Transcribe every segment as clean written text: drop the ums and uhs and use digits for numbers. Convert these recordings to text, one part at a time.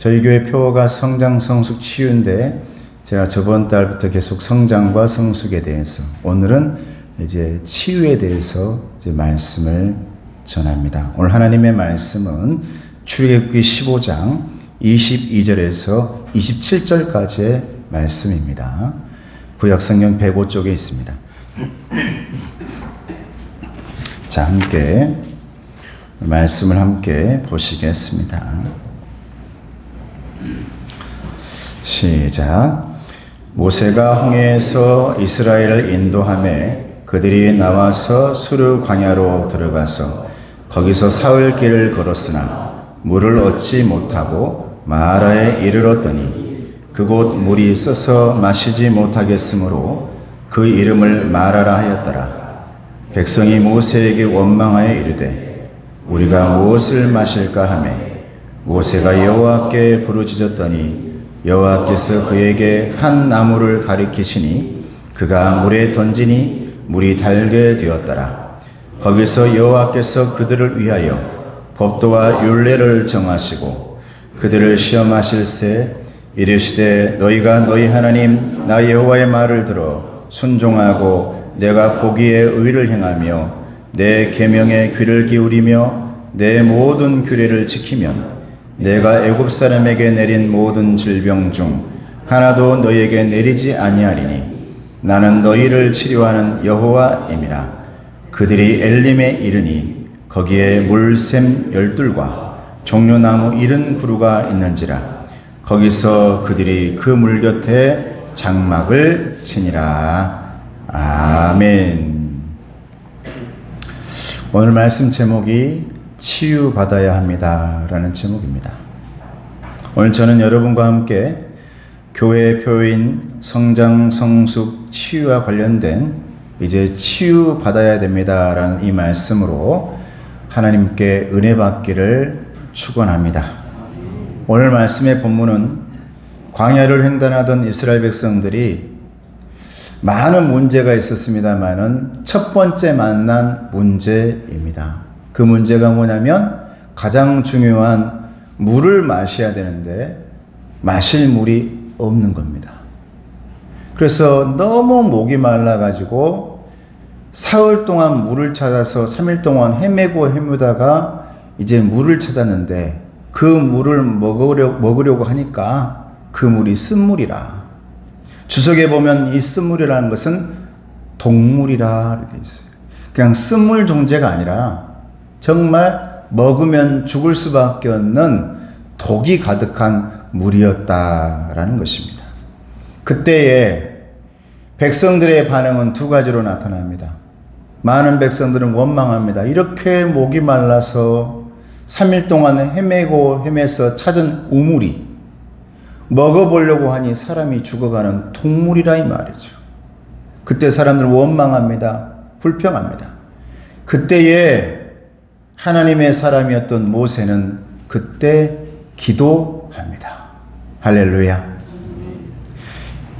저희 교회 표어가 성장, 성숙, 치유인데 제가 저번 달부터 계속 성장과 성숙에 대해서, 오늘은 이제 치유에 대해서 이제 말씀을 전합니다. 오늘 하나님의 말씀은 출애굽기 15장 22절에서 27절까지의 말씀입니다. 구약성경 105쪽에 있습니다. 자, 함께 말씀을 함께 보시겠습니다. 시작. 모세가 홍해에서 이스라엘을 인도하매 그들이 나와서 수르 광야로 들어가서 거기서 사흘 길을 걸었으나 물을 얻지 못하고 마라에 이르렀더니 그곳 물이 써서 마시지 못하겠으므로 그 이름을 마라라 하였더라. 백성이 모세에게 원망하여 이르되 우리가 무엇을 마실까 하매 모세가 여호와께 부르짖었더니 여호와께서 그에게 한 나무를 가리키시니 그가 물에 던지니 물이 달게 되었더라. 거기서 여호와께서 그들을 위하여 법도와 율례를 정하시고 그들을 시험하실세 이르시되 너희가 너희 하나님 나 여호와의 말을 들어 순종하고 내가 보기에 의를 행하며 내 계명에 귀를 기울이며 내 모든 규례를 지키면 내가 애굽 사람에게 내린 모든 질병 중 하나도 너희에게 내리지 아니하리니 나는 너희를 치료하는 여호와임이라. 그들이 엘림에 이르니 거기에 물샘 12과 종려나무 70그루가 있는지라. 거기서 그들이 그 물 곁에 장막을 치니라. 아멘. 오늘 말씀 제목이 치유받아야 합니다 라는 제목입니다. 오늘 저는 여러분과 함께 교회의 표인 성장, 성숙, 치유와 관련된 이제 치유받아야 됩니다 라는 이 말씀으로 하나님께 은혜 받기를 축원합니다. 오늘 말씀의 본문은 광야를 횡단하던 이스라엘 백성들이 많은 문제가 있었습니다만은 첫 번째 만난 문제입니다. 그 문제가 뭐냐면 가장 중요한 물을 마셔야 되는데 마실 물이 없는 겁니다. 그래서 너무 목이 말라가지고 사흘 동안 물을 찾아서 3일 동안 헤매다가 이제 물을 찾았는데 그 물을 먹으려고 하니까 그 물이 쓴물이라. 주석에 보면 이 쓴물이라는 것은 독물이라 되어 있어요. 그냥 쓴물 존재가 아니라 정말 먹으면 죽을 수밖에 없는 독이 가득한 물이었다라는 것입니다. 그때에 백성들의 반응은 두 가지로 나타납니다. 많은 백성들은 원망합니다. 이렇게 목이 말라서 3일 동안 헤매서 찾은 우물이 먹어보려고 하니 사람이 죽어가는 독물이라 이 말이죠. 그때 사람들은 원망합니다. 불평합니다. 그때에 하나님의 사람이었던 모세는 그때 기도합니다. 할렐루야.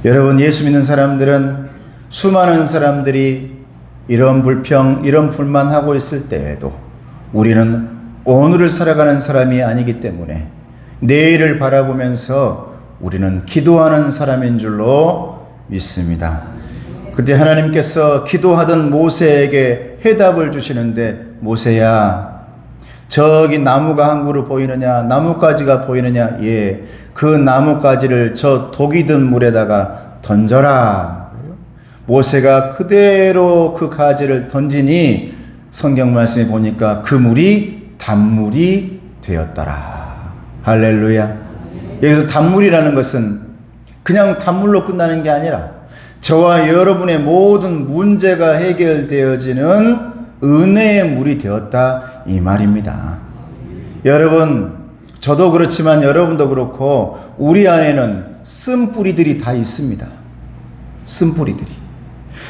여러분, 예수 믿는 사람들은 수많은 사람들이 이런 불평, 이런 불만하고 있을 때에도 우리는 오늘을 살아가는 사람이 아니기 때문에 내일을 바라보면서 우리는 기도하는 사람인 줄로 믿습니다. 그때 하나님께서 기도하던 모세에게 해답을 주시는데, 모세야, 저기 나무가 한 그루 보이느냐? 나뭇가지가 보이느냐? 예, 그 나뭇가지를 저 독이 든 물에다가 던져라. 모세가 그대로 그 가지를 던지니 성경 말씀에 보니까 그 물이 단물이 되었더라. 할렐루야. 여기서 단물이라는 것은 그냥 단물로 끝나는 게 아니라 저와 여러분의 모든 문제가 해결되어지는 은혜의 물이 되었다 이 말입니다. 여러분, 저도 그렇지만 여러분도 그렇고 우리 안에는 쓴뿌리들이 다 있습니다. 쓴뿌리들이.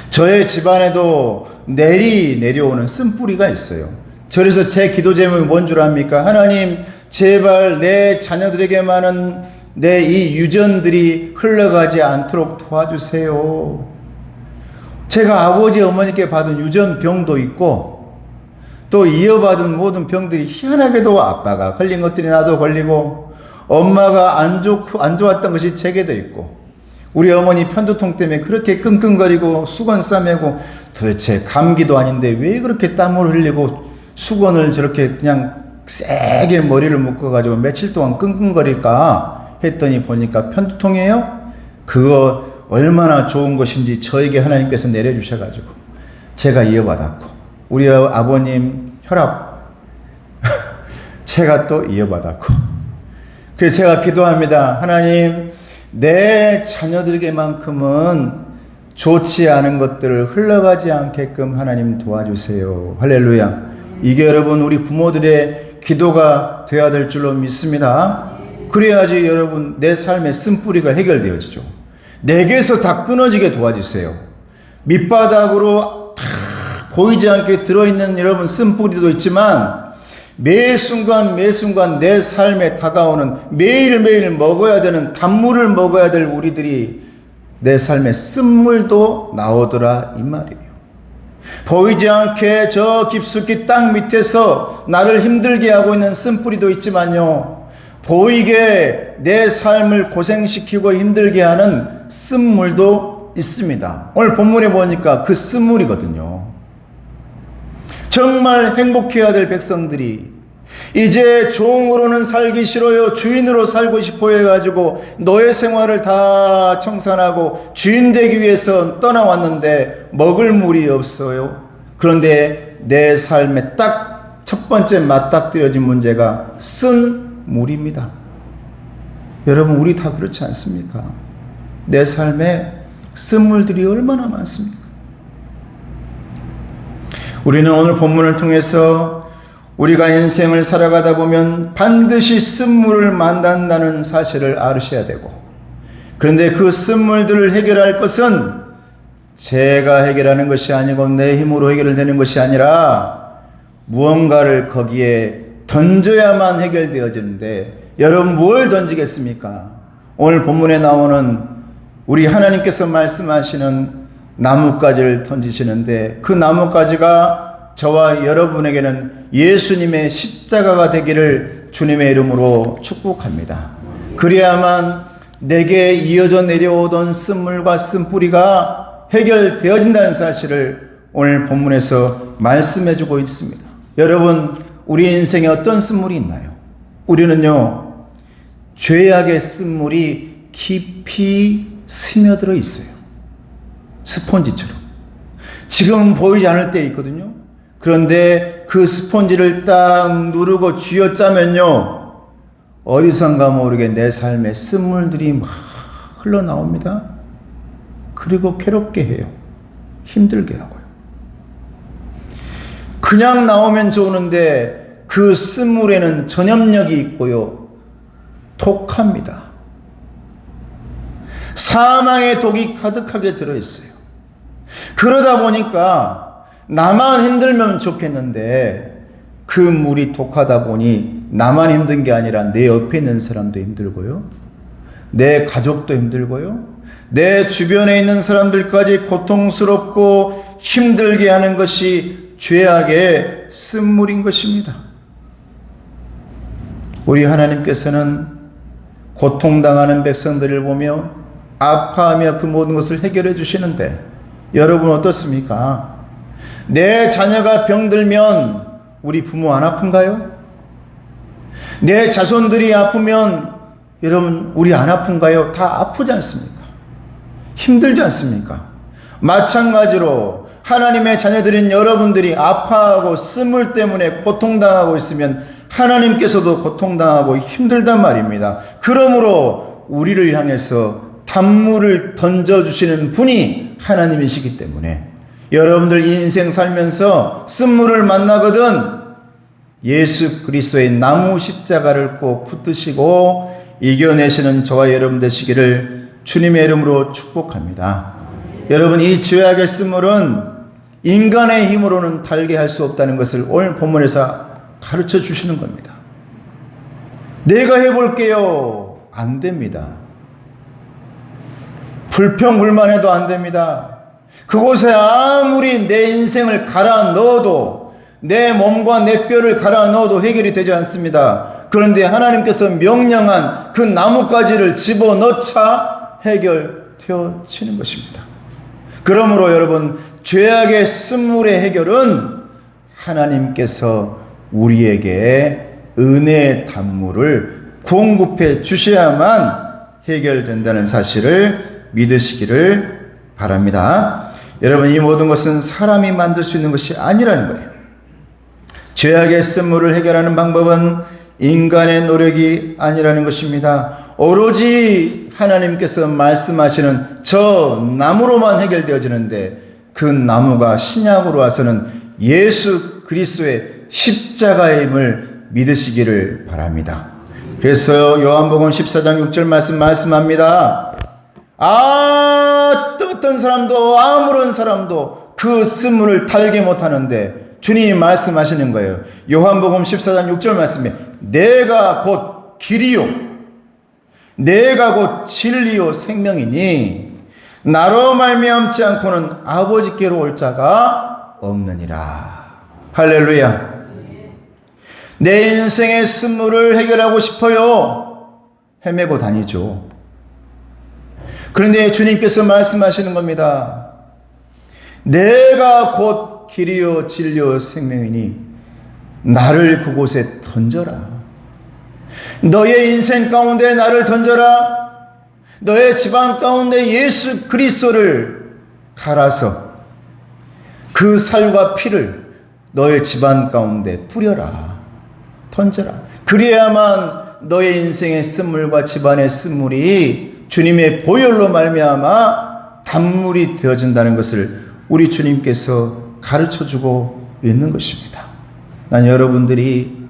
저의 집안에도 내려오는 쓴뿌리가 있어요. 그래서 제 기도 제목이 뭔 줄 압니까? 하나님, 제발 내 자녀들에게만은 내 이 유전들이 흘러가지 않도록 도와주세요. 제가 아버지 어머니께 받은 유전병도 있고 또 이어받은 모든 병들이 희한하게도 아빠가 걸린 것들이 나도 걸리고 엄마가 안 좋았던 것이 제게 돼 있고, 우리 어머니 편두통 때문에 그렇게 끙끙거리고 수건 싸매고, 도대체 감기도 아닌데 왜 그렇게 땀을 흘리고 수건을 저렇게 그냥 세게 머리를 묶어가지고 며칠 동안 끙끙거릴까 했더니 보니까 편두통이에요? 그거 얼마나 좋은 것인지 저에게 하나님께서 내려주셔가지고 제가 이어받았고, 우리 아버님 혈압 제가 또 이어받았고, 그래서 제가 기도합니다. 하나님, 내 자녀들에게만큼은 좋지 않은 것들을 흘러가지 않게끔 하나님 도와주세요. 할렐루야. 이게 여러분 우리 부모들의 기도가 되어야 될 줄로 믿습니다. 그래야지 여러분 내 삶의 쓴뿌리가 해결되어지죠. 내게서 다 끊어지게 도와주세요. 밑바닥으로 다 보이지 않게 들어있는 여러분 쓴뿌리도 있지만, 매 순간 매 순간 내 삶에 다가오는 매일매일 먹어야 되는 단물을 먹어야 될 우리들이 내 삶에 쓴물도 나오더라 이 말이에요. 보이지 않게 저 깊숙이 땅 밑에서 나를 힘들게 하고 있는 쓴뿌리도 있지만요, 보이게 내 삶을 고생시키고 힘들게 하는 쓴물도 있습니다. 오늘 본문에 보니까 그 쓴물이거든요. 정말 행복해야 될 백성들이 이제 종으로는 살기 싫어요, 주인으로 살고 싶어 해가지고 노예 생활을 다 청산하고 주인 되기 위해서 떠나왔는데 먹을 물이 없어요. 그런데 내 삶에 딱 첫 번째 맞닥뜨려진 문제가 쓴 물입니다. 여러분, 우리 다 그렇지 않습니까? 내 삶에 쓴 물들이 얼마나 많습니까? 우리는 오늘 본문을 통해서 우리가 인생을 살아가다 보면 반드시 쓴물을 만난다는 사실을 알으셔야 되고, 그런데 그 쓴물들을 해결할 것은 제가 해결하는 것이 아니고 내 힘으로 해결되는 것이 아니라 무언가를 거기에 던져야만 해결되어지는데, 여러분 무엇을 던지겠습니까? 오늘 본문에 나오는 우리 하나님께서 말씀하시는 나뭇가지를 던지시는데, 그 나뭇가지가 저와 여러분에게는 예수님의 십자가가 되기를 주님의 이름으로 축복합니다. 그래야만 내게 이어져 내려오던 쓴물과 쓴뿌리가 해결되어진다는 사실을 오늘 본문에서 말씀해 주고 있습니다. 여러분, 우리 인생에 어떤 쓴물이 있나요? 우리는요, 죄악의 쓴물이 깊이 스며들어 있어요. 스폰지처럼. 지금은 보이지 않을 때 있거든요. 그런데 그 스폰지를 딱 누르고 쥐어짜면요, 어디선가 모르게 내 삶에 쓴물들이 막 흘러나옵니다. 그리고 괴롭게 해요. 힘들게 하고요. 그냥 나오면 좋은데 그 쓴물에는 전염력이 있고요, 독합니다. 사망의 독이 가득하게 들어있어요. 그러다 보니까 나만 힘들면 좋겠는데 그 물이 독하다 보니 나만 힘든 게 아니라 내 옆에 있는 사람도 힘들고요, 내 가족도 힘들고요, 내 주변에 있는 사람들까지 고통스럽고 힘들게 하는 것이 죄악의 쓴물인 것입니다. 우리 하나님께서는 고통당하는 백성들을 보며 아파하며 그 모든 것을 해결해 주시는데, 여러분 어떻습니까? 내 자녀가 병들면 우리 부모 안 아픈가요? 내 자손들이 아프면 여러분 우리 안 아픈가요? 다 아프지 않습니까? 힘들지 않습니까? 마찬가지로 하나님의 자녀들인 여러분들이 아파하고 쓴물 때문에 고통당하고 있으면 하나님께서도 고통당하고 힘들단 말입니다. 그러므로 우리를 향해서 단물을 던져주시는 분이 하나님이시기 때문에 여러분들 인생 살면서 쓴물을 만나거든 예수 그리스도의 나무 십자가를 꼭 붙드시고 이겨내시는 저와 여러분 되시기를 주님의 이름으로 축복합니다. 여러분, 이 죄악의 쓴물은 인간의 힘으로는 달게 할 수 없다는 것을 오늘 본문에서 가르쳐 주시는 겁니다. 내가 해볼게요. 안 됩니다. 불평불만해도 안 됩니다. 그곳에 아무리 내 인생을 갈아 넣어도, 내 몸과 내 뼈를 갈아 넣어도 해결이 되지 않습니다. 그런데 하나님께서 명령한 그 나뭇가지를 집어넣자 해결되어지는 것입니다. 그러므로 여러분, 죄악의 쓴물의 해결은 하나님께서 우리에게 은혜의 단물을 공급해 주셔야만 해결된다는 사실을 믿으시기를 바랍니다. 여러분, 이 모든 것은 사람이 만들 수 있는 것이 아니라는 거예요. 죄악의 쓴물을 해결하는 방법은 인간의 노력이 아니라는 것입니다. 오로지 하나님께서 말씀하시는 저 나무로만 해결되어지는데, 그 나무가 신약으로 와서는 예수 그리스도의 십자가임을 믿으시기를 바랍니다. 그래서 요한복음 14장 6절 말씀합니다. 어떤 사람도 아무런 사람도 그 쓴물을 달게 못하는데 주님이 말씀하시는 거예요. 요한복음 14장 6절 말씀에 내가 곧 길이요 내가 곧 진리요 생명이니 나로 말미암지 않고는 아버지께로 올 자가 없느니라. 할렐루야. 내 인생의 쓴물을 해결하고 싶어요. 헤매고 다니죠. 그런데 주님께서 말씀하시는 겁니다. 내가 곧 길이요 진리요 생명이니 나를 그곳에 던져라. 너의 인생 가운데 나를 던져라. 너의 집안 가운데 예수 그리스도를 갈아서 그 살과 피를 너의 집안 가운데 뿌려라. 던져라. 그래야만 너의 인생의 쓴물과 집안의 쓴물이 주님의 보혈로 말미암아 단물이 되어진다는 것을 우리 주님께서 가르쳐주고 있는 것입니다. 난 여러분들이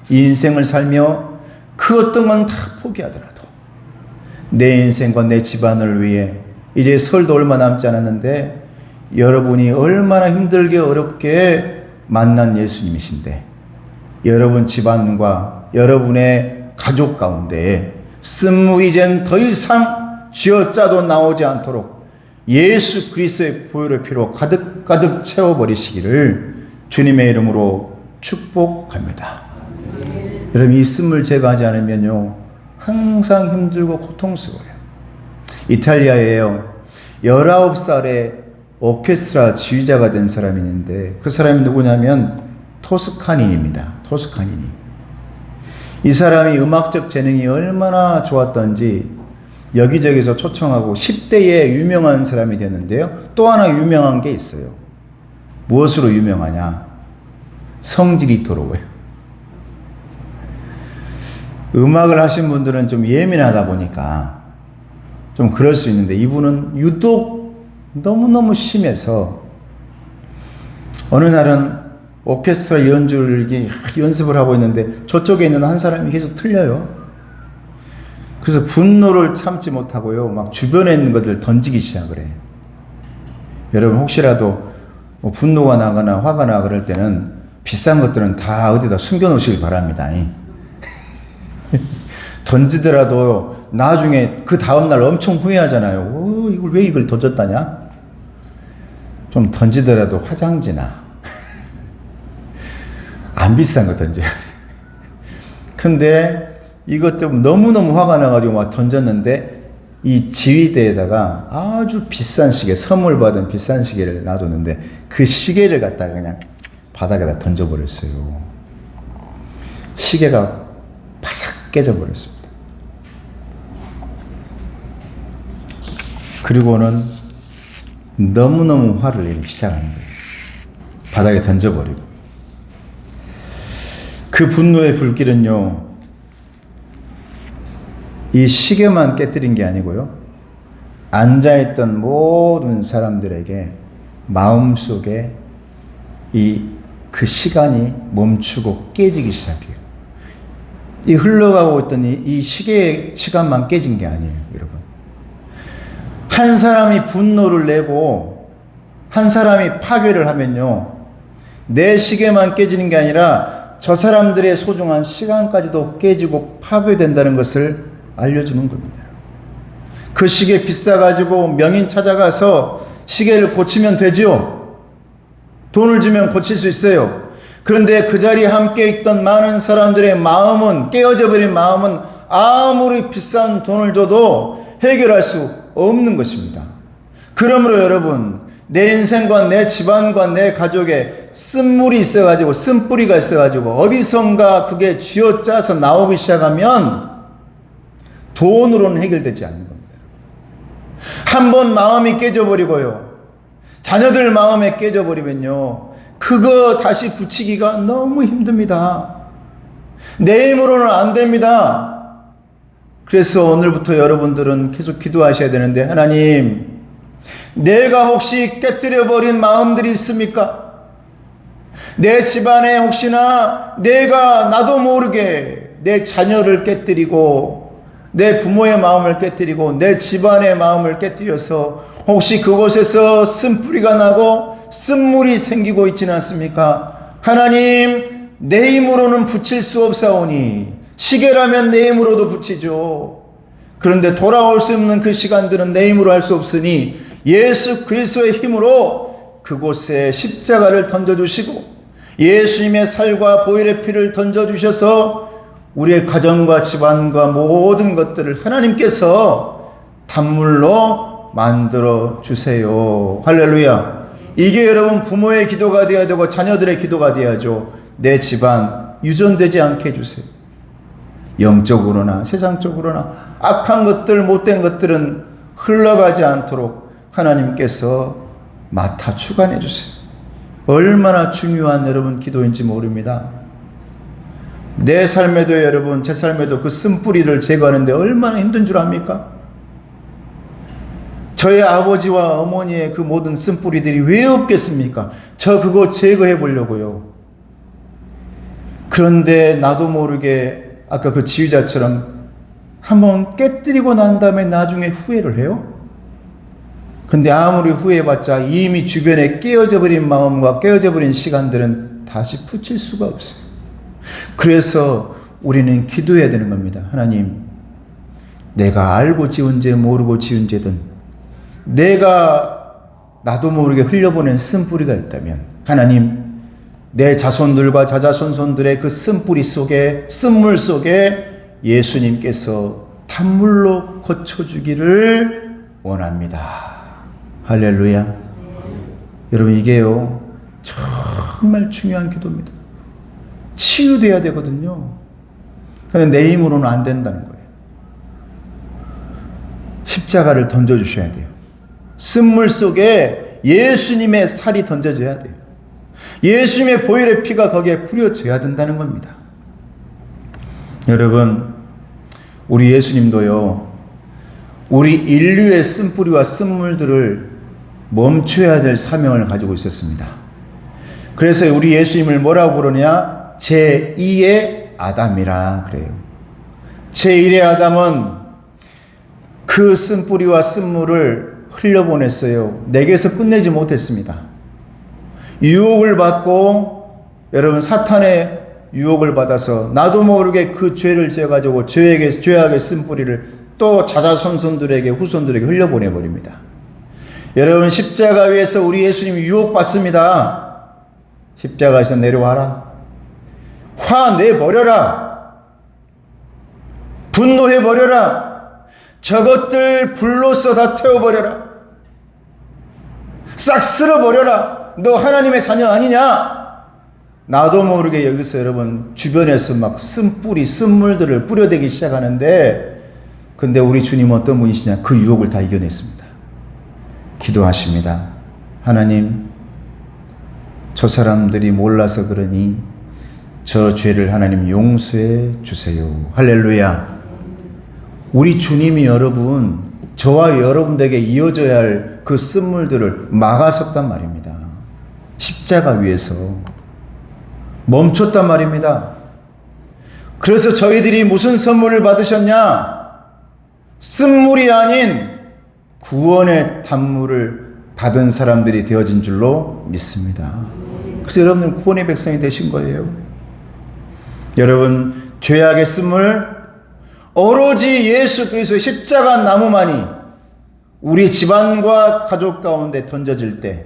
이 인생을 살며 그 어떤 건 다 포기하더라도 내 인생과 내 집안을 위해 이제 설도 얼마 남지 않았는데 여러분이 얼마나 힘들게 어렵게 만난 예수님이신데 여러분 집안과 여러분의 가족 가운데 쓴물이 이젠 더 이상 쥐어짜도 나오지 않도록 예수 그리스도의 보혈의 피로 가득 채워버리시기를 주님의 이름으로 축복합니다. 여러분, 이 쓴물 제거하지 않으면요 항상 힘들고 고통스러워요. 이탈리아에요 19살에 오케스트라 지휘자가 된 사람이 있는데 그 사람이 누구냐면 토스카니입니다. 토스카니니. 이 사람이 음악적 재능이 얼마나 좋았던지 여기저기서 초청하고 10대에 유명한 사람이 됐는데요. 또 하나 유명한 게 있어요. 무엇으로 유명하냐? 성질이 더러워요. 음악을 하신 분들은 좀 예민하다 보니까 좀 그럴 수 있는데 이분은 유독 너무너무 심해서 어느 날은 오케스트라 연주를 연습을 하고 있는데 저쪽에 있는 한 사람이 계속 틀려요. 그래서 분노를 참지 못하고요 막 주변에 있는 것들을 던지기 시작을 해요. 여러분 혹시라도 뭐 분노가 나거나 화가 나 그럴 때는 비싼 것들은 다 어디다 숨겨 놓으시길 바랍니다. 던지더라도 나중에 그 다음날 엄청 후회하잖아요. 이걸 던졌다냐? 좀 던지더라도 화장지나 안 비싼 거 던져야 돼. 근데 이것 때문에 너무너무 화가 나가지고 막 던졌는데 이 지휘대에다가 아주 비싼 시계, 선물 받은 비싼 시계를 놔뒀는데 그 시계를 갖다가 그냥 바닥에다 던져버렸어요. 시계가 바삭 깨져버렸습니다. 그리고는 너무너무 화를 내기 시작하는 거예요. 바닥에 던져버리고. 그 분노의 불길은요, 이 시계만 깨뜨린 게 아니고요, 앉아있던 모든 사람들에게 마음속에 그 시간이 멈추고 깨지기 시작해요. 이 흘러가고 있던 이 시계의 시간만 깨진 게 아니에요, 여러분. 한 사람이 분노를 내고 한 사람이 파괴를 하면요, 내 시계만 깨지는 게 아니라 저 사람들의 소중한 시간까지도 깨지고 파괴된다는 것을 알려주는 겁니다. 그 시계 비싸가지고 명인 찾아가서 시계를 고치면 되죠. 돈을 주면 고칠 수 있어요. 그런데 그 자리에 함께 있던 많은 사람들의 마음은, 깨어져 버린 마음은 아무리 비싼 돈을 줘도 해결할 수 없는 것입니다. 그러므로 여러분, 내 인생과 내 집안과 내 가족에 쓴물이 있어가지고, 쓴뿌리가 있어가지고 어디선가 그게 쥐어짜서 나오기 시작하면 돈으로는 해결되지 않는 겁니다. 한번 마음이 깨져버리고요, 자녀들 마음에 깨져버리면요, 그거 다시 붙이기가 너무 힘듭니다. 내 힘으로는 안 됩니다. 그래서 오늘부터 여러분들은 계속 기도하셔야 되는데, 하나님, 내가 혹시 깨뜨려버린 마음들이 있습니까? 내 집안에 혹시나 내가 나도 모르게 내 자녀를 깨뜨리고 내 부모의 마음을 깨뜨리고 내 집안의 마음을 깨뜨려서 혹시 그곳에서 쓴뿌리가 나고 쓴물이 생기고 있지는 않습니까? 하나님, 내 힘으로는 붙일 수 없사오니 시계라면 내 힘으로도 붙이죠. 그런데 돌아올 수 없는 그 시간들은 내 힘으로 할 수 없으니 예수 그리스도의 힘으로 그곳에 십자가를 던져주시고 예수님의 살과 보혈의 피를 던져주셔서 우리의 가정과 집안과 모든 것들을 하나님께서 단물로 만들어 주세요. 할렐루야. 이게 여러분 부모의 기도가 되어야 되고 자녀들의 기도가 되어야죠. 내 집안 유전되지 않게 해주세요. 영적으로나 세상적으로나 악한 것들, 못된 것들은 흘러가지 않도록 하나님께서 맡아 주관해 주세요. 얼마나 중요한 여러분 기도인지 모릅니다. 내 삶에도 여러분, 제 삶에도 그 쓴뿌리를 제거하는데 얼마나 힘든 줄 압니까? 저의 아버지와 어머니의 그 모든 쓴뿌리들이 왜 없겠습니까? 저 그거 제거해 보려고요. 그런데 나도 모르게 아까 그 지휘자처럼 한번 깨뜨리고 난 다음에 나중에 후회를 해요? 근데 아무리 후회해봤자 이미 주변에 깨어져 버린 마음과 깨어져 버린 시간들은 다시 붙일 수가 없어요. 그래서 우리는 기도해야 되는 겁니다. 하나님, 내가 알고 지은 죄 모르고 지은 죄든 내가 나도 모르게 흘려보낸 쓴뿌리가 있다면 하나님, 내 자손들과 자자손손들의 그 쓴뿌리 속에, 쓴물 속에 예수님께서 단물로 거쳐주기를 원합니다. 할렐루야. 여러분, 이게요 정말 중요한 기도입니다. 치유돼야 되거든요. 그런데 내 힘으로는 안 된다는 거예요. 십자가를 던져주셔야 돼요. 쓴물 속에 예수님의 살이 던져져야 돼요. 예수님의 보혈의 피가 거기에 뿌려져야 된다는 겁니다. 여러분, 우리 예수님도요, 우리 인류의 쓴뿌리와 쓴물들을 멈춰야 될 사명을 가지고 있었습니다. 그래서 우리 예수님을 뭐라고 부르냐? 제2의 아담이라 그래요. 제1의 아담은 그 쓴뿌리와 쓴물을 흘려보냈어요. 내게서 끝내지 못했습니다. 유혹을 받고, 여러분, 사탄의 유혹을 받아서 나도 모르게 그 죄를 지어가지고 죄악의 쓴뿌리를 또 자자손손들에게, 후손들에게 흘려보내버립니다. 여러분, 십자가 위에서 우리 예수님이 유혹받습니다. 십자가에서 내려와라. 화내버려라. 분노해버려라. 저것들 불로써 다 태워버려라. 싹 쓸어버려라. 너 하나님의 자녀 아니냐? 나도 모르게 여기서 여러분 주변에서 막 쓴뿌리, 쓴물들을 뿌려대기 시작하는데, 근데 우리 주님 어떤 분이시냐? 그 유혹을 다 이겨냈습니다. 기도하십니다. 하나님, 저 사람들이 몰라서 그러니 저 죄를 하나님 용서해 주세요. 할렐루야. 우리 주님이 여러분, 저와 여러분에게 이어져야 할 그 쓴물들을 막아섰단 말입니다. 십자가 위에서 멈췄단 말입니다. 그래서 저희들이 무슨 선물을 받으셨냐? 쓴물이 아닌 구원의 단물을 받은 사람들이 되어진 줄로 믿습니다. 그래서 여러분은 구원의 백성이 되신 거예요. 여러분, 죄악의 쓴물, 오로지 예수 그리스도의 십자가 나무만이 우리 집안과 가족 가운데 던져질 때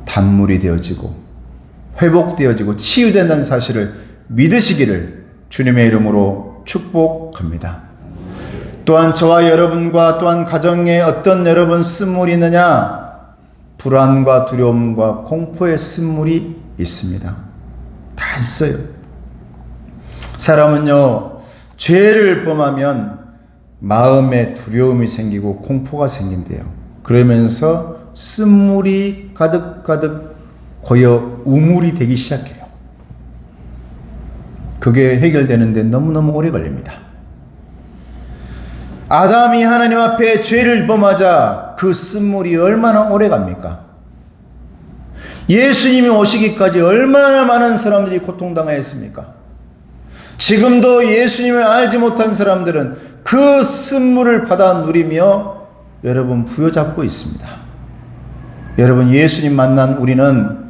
단물이 되어지고 회복되어지고 치유된다는 사실을 믿으시기를 주님의 이름으로 축복합니다. 또한 저와 여러분과 또한 가정에 어떤 여러분 쓴물이 있느냐? 불안과 두려움과 공포의 쓴물이 있습니다. 다 있어요. 사람은요, 죄를 범하면 마음에 두려움이 생기고 공포가 생긴대요. 그러면서 쓴물이 가득가득 고여 우물이 되기 시작해요. 그게 해결되는데 너무너무 오래 걸립니다. 아담이 하나님 앞에 죄를 범하자 그 쓴물이 얼마나 오래 갑니까? 예수님이 오시기까지 얼마나 많은 사람들이 고통당하였습니까? 지금도 예수님을 알지 못한 사람들은 그 쓴물을 받아 누리며 여러분 부여잡고 있습니다. 여러분, 예수님 만난 우리는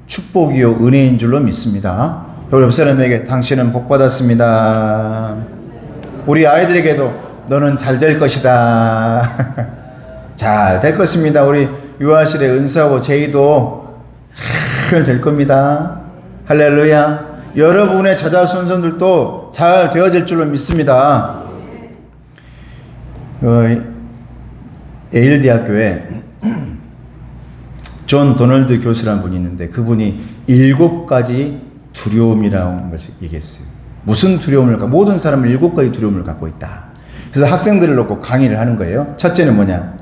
축복이요 은혜인 줄로 믿습니다. 우리 옆 사람에게 당신은 복 받았습니다. 우리 아이들에게도 너는 잘 될 것이다. 잘 될 것입니다. 우리 유아실의 은사하고 제이도 잘 될 겁니다. 할렐루야. 여러분의 자자손손들도 잘 되어질 줄로 믿습니다. 예일대학교에 존 도널드 교수라는 분이 있는데 그분이 7가지 두려움이라는 것을 얘기했어요. 무슨 두려움을 갖고, 모든 사람은 7가지 두려움을 갖고 있다. 그래서 학생들을 놓고 강의를 하는 거예요. 첫째는 뭐냐?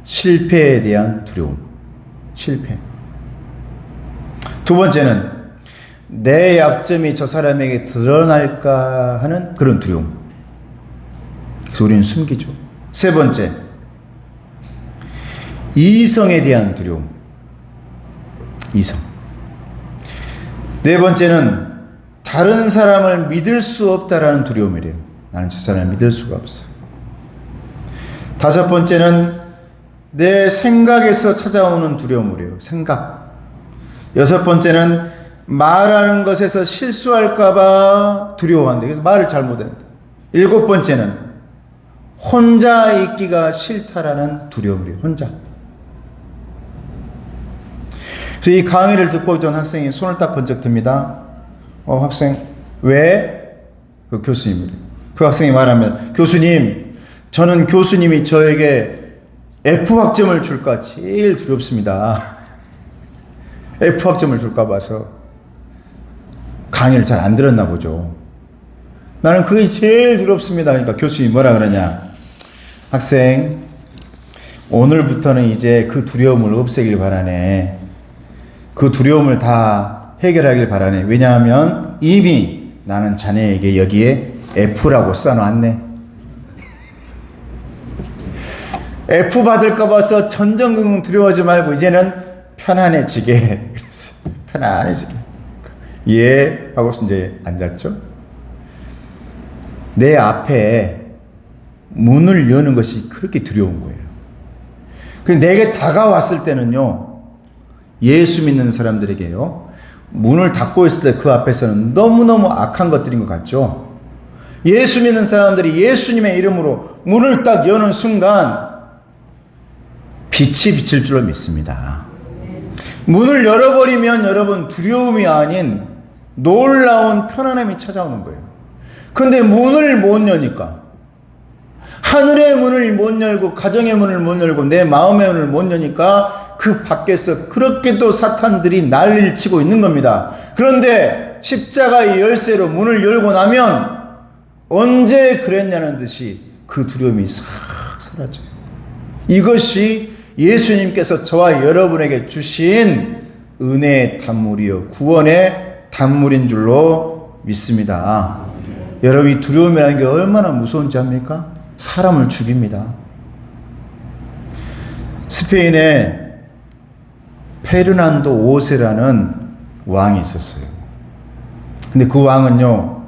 실패에 대한 두려움. 실패. 두 번째는 내 약점이 저 사람에게 드러날까 하는 그런 두려움. 그래서 우리는 숨기죠. 세 번째, 이성에 대한 두려움. 이성. 네 번째는 다른 사람을 믿을 수 없다라는 두려움이래요. 나는 저 사람을 믿을 수가 없어. 다섯 번째는 내 생각에서 찾아오는 두려움이래요. 생각. 여섯 번째는 말하는 것에서 실수할까봐 두려워한다. 그래서 말을 잘못한다. 일곱 번째는 혼자 있기가 싫다라는 두려움이래요. 혼자. 그래서 이 강의를 듣고 있던 학생이 손을 딱 번쩍 듭니다. 학생, 왜? 그 교수님이래. 그 학생이 말하면, 교수님, 저는 교수님이 저에게 F학점을 줄까 제일 두렵습니다. F학점을 줄까 봐서 강의를 잘 안 들었나 보죠. 나는 그게 제일 두렵습니다. 그러니까 교수님이 뭐라 그러냐? 학생, 오늘부터는 이제 그 두려움을 없애길 바라네. 그 두려움을 다 해결하길 바라네. 왜냐하면 이미 나는 자네에게 여기에 F라고 써놨네. F 받을까 봐서 전전긍긍 두려워하지 말고 이제는 편안해지게. 그랬어요. 편안해지게. 예 하고 이제 앉았죠. 내 앞에 문을 여는 것이 그렇게 두려운 거예요. 근데 내게 다가왔을 때는요, 예수 믿는 사람들에게요, 문을 닫고 있을 때 그 앞에서는 너무너무 악한 것들인 것 같죠. 예수 믿는 사람들이 예수님의 이름으로 문을 딱 여는 순간 빛이 비칠 줄로 믿습니다. 문을 열어버리면 여러분 두려움이 아닌 놀라운 편안함이 찾아오는 거예요. 근데 문을 못 여니까, 하늘의 문을 못 열고 가정의 문을 못 열고 내 마음의 문을 못 여니까 그 밖에서 그렇게 또 사탄들이 난리를 치고 있는 겁니다. 그런데 십자가의 열쇠로 문을 열고 나면 언제 그랬냐는 듯이 그 두려움이 싹 사라져요. 이것이 예수님께서 저와 여러분에게 주신 은혜의 단물이요, 구원의 단물인 줄로 믿습니다. 여러분이 두려움이라는 게 얼마나 무서운지 압니까? 사람을 죽입니다. 스페인에 페르난도 5세라는 왕이 있었어요. 근데 그 왕은요,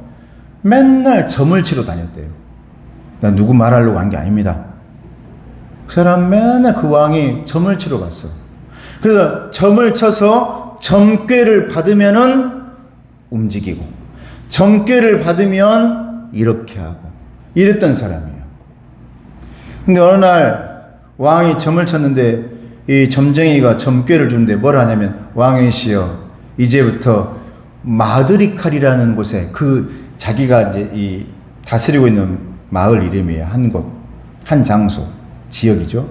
맨날 점을 치러 다녔대요. 나 누구 말하려고 한 게 아닙니다. 그 사람 맨날 그 왕이 점을 치러 갔어. 그래서 점을 쳐서 점괘를 받으면은 움직이고, 점괘를 받으면 이렇게 하고, 이랬던 사람이에요. 근데 어느 날 왕이 점을 쳤는데 이 점쟁이가 점괘를 주는데 뭘 하냐면, 왕이시여, 이제부터 마드리칼이라는 곳에 자기가 이제 이 다스리고 있는 마을 이름이에요. 한 곳, 한 장소, 지역이죠.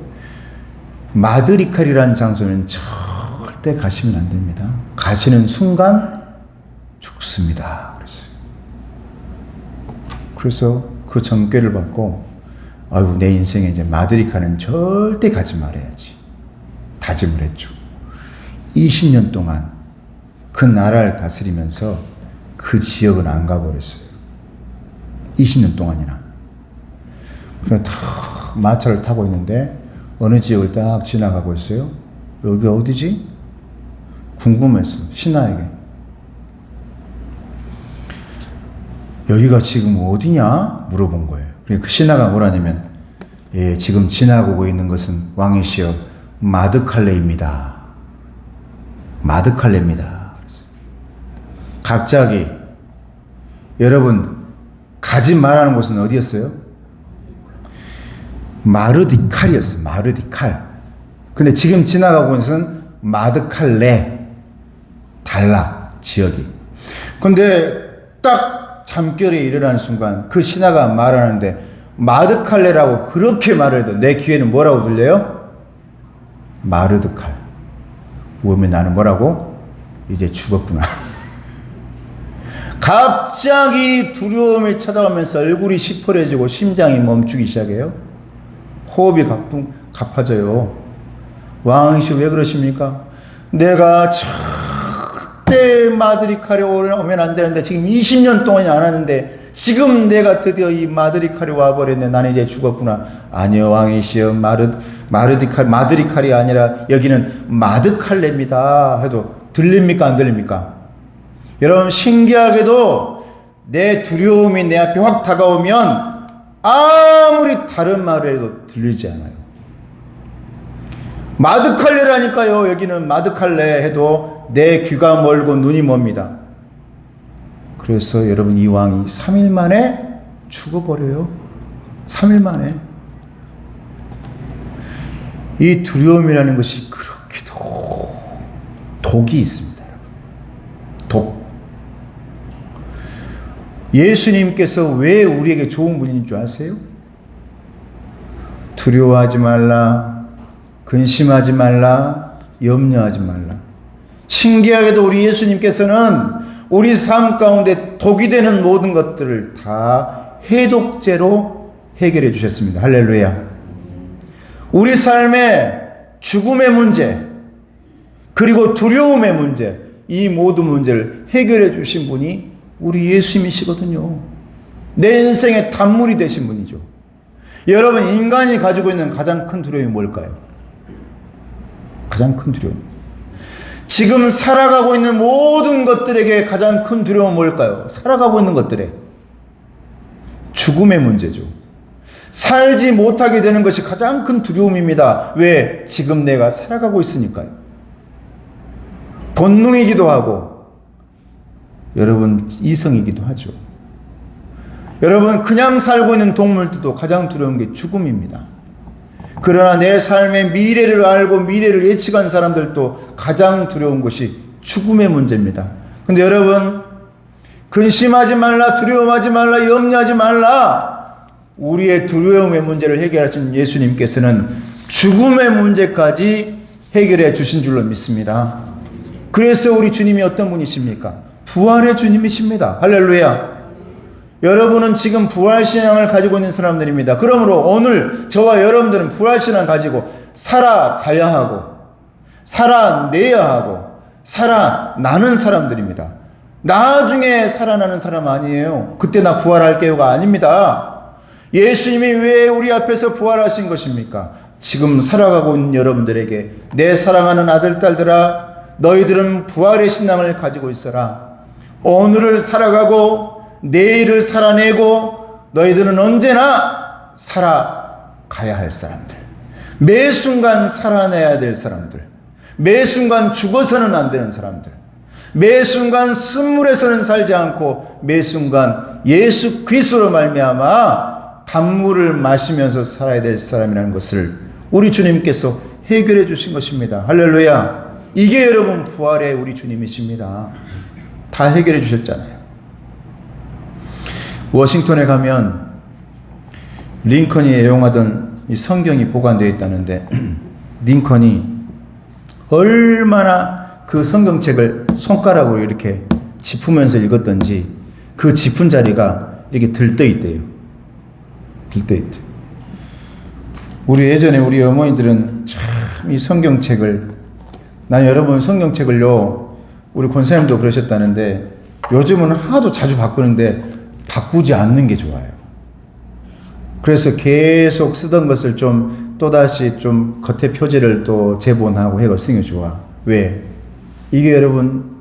마드리칼이라는 장소는 절대 가시면 안 됩니다. 가시는 순간 죽습니다. 그래서 그 정죄를 받고, 아유, 내 인생에 이제 마드리칼은 절대 가지 말아야지. 다짐을 했죠. 20년 동안 그 나라를 다스리면서 그 지역은 안 가버렸어요. 20년 동안이나. 그래서 다 마차를 타고 있는데 어느 지역을 딱 지나가고 있어요. 여기 어디지? 궁금했어. 신하에게. 여기가 지금 어디냐? 물어본 거예요. 그 신하가 뭐라냐면, 예, 지금 지나가고 있는 것은 왕이시여 마드칼레입니다. 마드칼레입니다. 갑자기 여러분 가지 말라는 곳은 어디였어요? 마르디칼이었어요. 마르디칼. 근데 지금 지나가고 있는 것은 마드칼레. 달라, 지역이. 근데 딱 잠결에 일어나는 순간 그 신하가 말하는데 마드칼레라고 그렇게 말을 해도 내 귀에는 뭐라고 들려요? 마르드칼. 그러면 나는 뭐라고? 이제 죽었구나. 갑자기 두려움이 찾아오면서 얼굴이 시퍼래지고 심장이 멈추기 시작해요. 호흡이 가빠져요. 왕이시 왜 그러십니까? 내가 절대 마드리칼에 오면 안 되는데 지금 20년 동안이 안 왔는데 지금 내가 드디어 이 마드리칼에 와버렸네. 나는 이제 죽었구나. 아니요, 왕이시여 마드리칼이 아니라 여기는 마드칼레입니다. 해도 들립니까 안 들립니까? 여러분, 신기하게도 내 두려움이 내 앞에 확 다가오면 아무리 다른 말을 해도 들리지 않아요. 마드칼레라니까요. 여기는 마드칼레 해도 내 귀가 멀고 눈이 멉니다. 그래서 여러분, 이 왕이 3일 만에 죽어버려요. 3일 만에. 이 두려움이라는 것이 그렇게도 독이 있습니다. 독. 예수님께서 왜 우리에게 좋은 분인 줄 아세요? 두려워하지 말라, 근심하지 말라, 염려하지 말라. 신기하게도 우리 예수님께서는 우리 삶 가운데 독이 되는 모든 것들을 다 해독제로 해결해 주셨습니다. 할렐루야. 우리 삶의 죽음의 문제, 그리고 두려움의 문제, 이 모든 문제를 해결해 주신 분이 우리 예수님이시거든요. 내 인생의 단물이 되신 분이죠. 여러분, 인간이 가지고 있는 가장 큰 두려움이 뭘까요? 가장 큰 두려움. 지금 살아가고 있는 모든 것들에게 가장 큰 두려움은 뭘까요? 살아가고 있는 것들에 죽음의 문제죠. 살지 못하게 되는 것이 가장 큰 두려움입니다. 왜? 지금 내가 살아가고 있으니까요. 본능이기도 하고, 여러분, 이성이기도 하죠. 여러분, 그냥 살고 있는 동물들도 가장 두려운 게 죽음입니다. 그러나 내 삶의 미래를 알고 미래를 예측한 사람들도 가장 두려운 것이 죽음의 문제입니다. 근데 여러분, 근심하지 말라, 두려움하지 말라, 염려하지 말라. 우리의 두려움의 문제를 해결하신 예수님께서는 죽음의 문제까지 해결해 주신 줄로 믿습니다. 그래서 우리 주님이 어떤 분이십니까? 부활의 주님이십니다. 할렐루야. 여러분은 지금 부활신앙을 가지고 있는 사람들입니다. 그러므로 오늘 저와 여러분들은 부활신앙을 가지고 살아가야 하고, 살아내야 하고, 살아나는 사람들입니다. 나중에 살아나는 사람 아니에요. 그때 나 부활할게요가 아닙니다. 예수님이 왜 우리 앞에서 부활하신 것입니까? 지금 살아가고 있는 여러분들에게, 내 사랑하는 아들, 딸들아, 너희들은 부활의 신앙을 가지고 있어라. 오늘을 살아가고 내일을 살아내고 너희들은 언제나 살아가야 할 사람들, 매 순간 살아내야 될 사람들, 매 순간 죽어서는 안 되는 사람들, 매 순간 쓴물에서는 살지 않고 매 순간 예수 그리스도로 말미암아 단물을 마시면서 살아야 될 사람이라는 것을 우리 주님께서 해결해 주신 것입니다. 할렐루야. 이게 여러분 부활의 우리 주님이십니다. 다 해결해 주셨잖아요. 워싱턴에 가면 링컨이 애용하던 이 성경이 보관되어 있다는데 링컨이 얼마나 그 성경책을 손가락으로 이렇게 짚으면서 읽었던지 그 짚은 자리가 이렇게 들떠 있대요. 들떠 있대. 우리 예전에 우리 어머니들은 참 이 성경책을, 난 여러분 성경책을요, 우리 권사님도 그러셨다는데 요즘은 하도 자주 바꾸는데 바꾸지 않는 게 좋아요. 그래서 계속 쓰던 것을 좀 또다시 좀 겉에 표지를 또 재본하고 해서 쓰는 게 좋아. 왜? 이게 여러분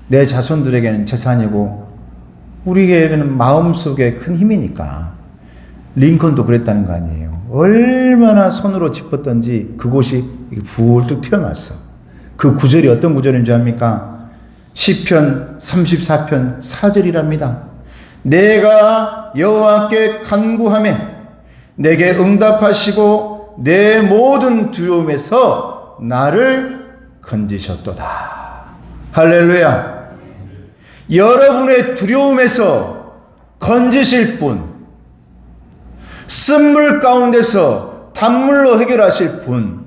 내 자손들에게는 재산이고 우리에게는 마음속에 큰 힘이니까. 링컨도 그랬다는 거 아니에요. 얼마나 손으로 짚었던지 그곳이 불뚝 튀어났어. 그 구절이 어떤 구절인 줄 압니까? 시편 34편 4절이랍니다. 내가 여호와께 간구하매 내게 응답하시고 내 모든 두려움에서 나를 건지셨도다. 할렐루야. 여러분의 두려움에서 건지실 분, 쓴물 가운데서 단물로 해결하실 분,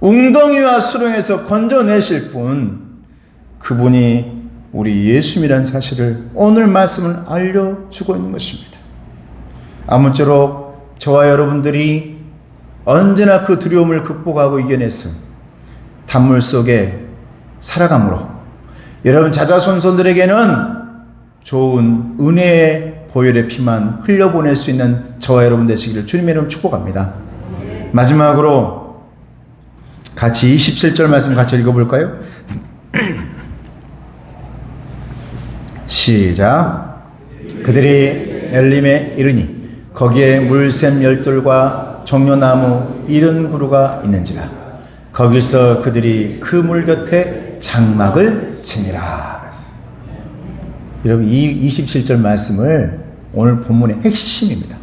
웅덩이와 수렁에서 건져내실 분, 그분이 우리 예수님이라는 사실을 오늘 말씀은 알려주고 있는 것입니다. 아무쪼록 저와 여러분들이 언제나 그 두려움을 극복하고 이겨내서 단물 속에 살아감으로 여러분 자자손손들에게는 좋은 은혜의 보혈의 피만 흘려보낼 수 있는 저와 여러분 되시기를 주님의 이름으로 축복합니다. 마지막으로 같이 27절 말씀 같이 읽어볼까요? 시작. 그들이 엘림에 이르니 거기에 물샘 열둘과 종려나무 70그루가 있는지라 거기서 그들이 그 물 곁에 장막을 치니라. 여러분 이 27절 말씀을 오늘 본문의 핵심입니다.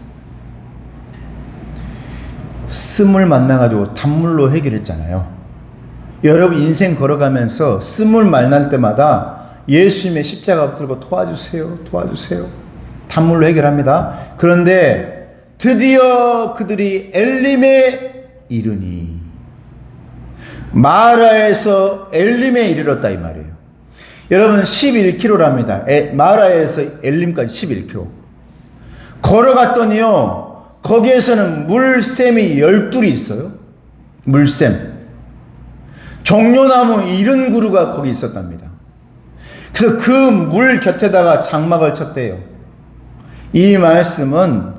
쓴물 만나가지고 단물로 해결했잖아요. 여러분 인생 걸어가면서 쓴물 만날 때마다 예수님의 십자가 붙들고 도와주세요, 도와주세요. 단물로 해결합니다. 그런데 드디어 그들이 엘림에 이르니 마라에서 엘림에 이르렀다 이 말이에요. 여러분 11km랍니다. 마라에서 엘림까지 11km. 걸어갔더니요. 거기에서는 물샘이 12이 있어요. 물샘. 종려나무 70그루가 거기 있었답니다. 그래서 그 물 곁에다가 장막을 쳤대요. 이 말씀은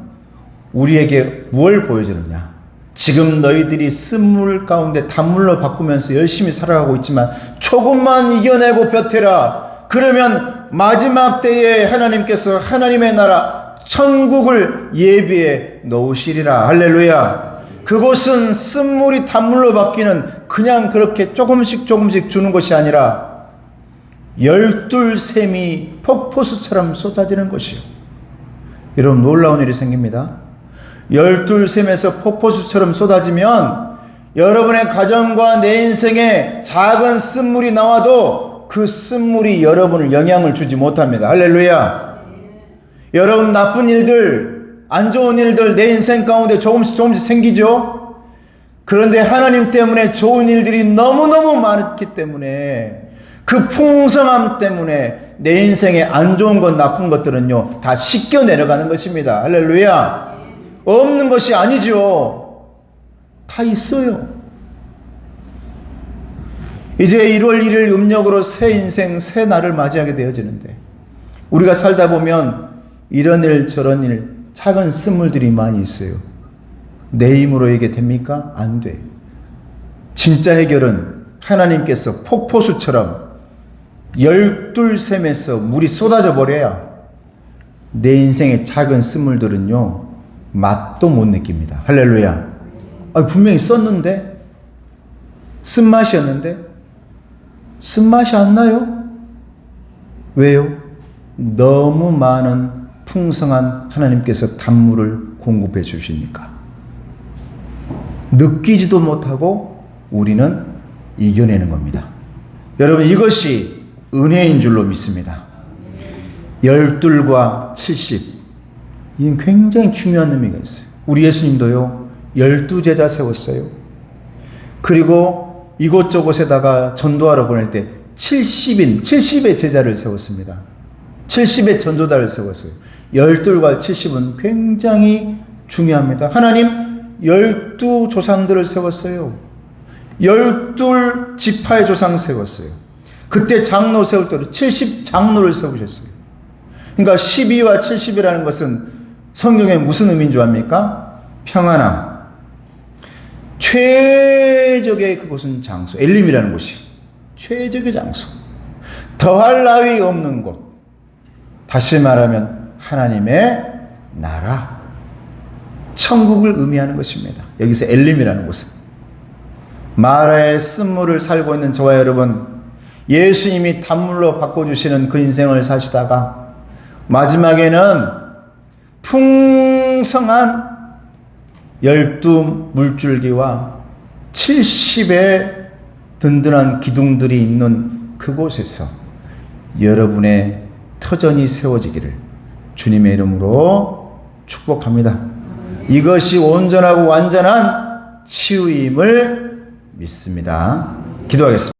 우리에게 무엇을 보여주느냐? 지금 너희들이 쓴물 가운데 단물로 바꾸면서 열심히 살아가고 있지만 조금만 이겨내고 버텨라. 그러면 마지막 때에 하나님께서 하나님의 나라 천국을 예비해 놓으시리라. 할렐루야. 그곳은 쓴물이 단물로 바뀌는 그냥 그렇게 조금씩 조금씩 주는 것이 아니라 12샘이 폭포수처럼 쏟아지는 것이요. 여러분 놀라운 일이 생깁니다. 12샘에서 폭포수처럼 쏟아지면 여러분의 가정과 내 인생에 작은 쓴물이 나와도 그 쓴물이 여러분을 영향을 주지 못합니다. 할렐루야. 여러분 나쁜 일들, 안 좋은 일들 내 인생 가운데 조금씩 생기죠. 그런데 하나님 때문에 좋은 일들이 너무너무 많기 때문에 그 풍성함 때문에 내 인생에 안 좋은 것 나쁜 것들은요 다 씻겨 내려가는 것입니다. 할렐루야. 없는 것이 아니죠. 다 있어요. 이제 1월 1일 음력으로 새 인생 새 날을 맞이하게 되어지는데 우리가 살다 보면 이런 일 저런 일 작은 쓴물들이 많이 있어요. 내 힘으로 이게 됩니까? 안 돼. 진짜 해결은 하나님께서 폭포수처럼 12샘에서 물이 쏟아져 버려야 내 인생의 작은 쓴물들은요 맛도 못 느낍니다. 할렐루야. 분명히 썼는데 쓴맛이었는데 쓴맛이 안 나요. 왜요? 너무 많은 풍성한 하나님께서 단물을 공급해 주시니까 느끼지도 못하고 우리는 이겨내는 겁니다. 여러분, 이것이 은혜인 줄로 믿습니다. 12과 70. 이건 굉장히 중요한 의미가 있어요. 우리 예수님도요, 12제자 세웠어요. 그리고 이곳저곳에다가 전도하러 보낼 때 70의 제자를 세웠습니다. 70의 전도자를 세웠어요. 12과 70은 굉장히 중요합니다. 하나님 12조상들을 세웠어요. 12지파의 조상 세웠어요. 그때 장로 세울 때도 70장로를 세우셨어요. 그러니까 12와 70이라는 것은 성경에 무슨 의미인 줄 압니까? 평안함. 최적의 그곳은 장소, 엘림이라는 곳이 최적의 장소, 더할 나위 없는 곳. 다시 말하면 하나님의 나라, 천국을 의미하는 것입니다. 여기서 엘림이라는 곳은 마라의 쓴물을 살고 있는 저와 여러분, 예수님이 단물로 바꿔주시는 그 인생을 사시다가 마지막에는 풍성한 12물줄기와 70의 든든한 기둥들이 있는 그곳에서 여러분의 터전이 세워지기를 주님의 이름으로 축복합니다. 이것이 온전하고 완전한 치유임을 믿습니다. 기도하겠습니다.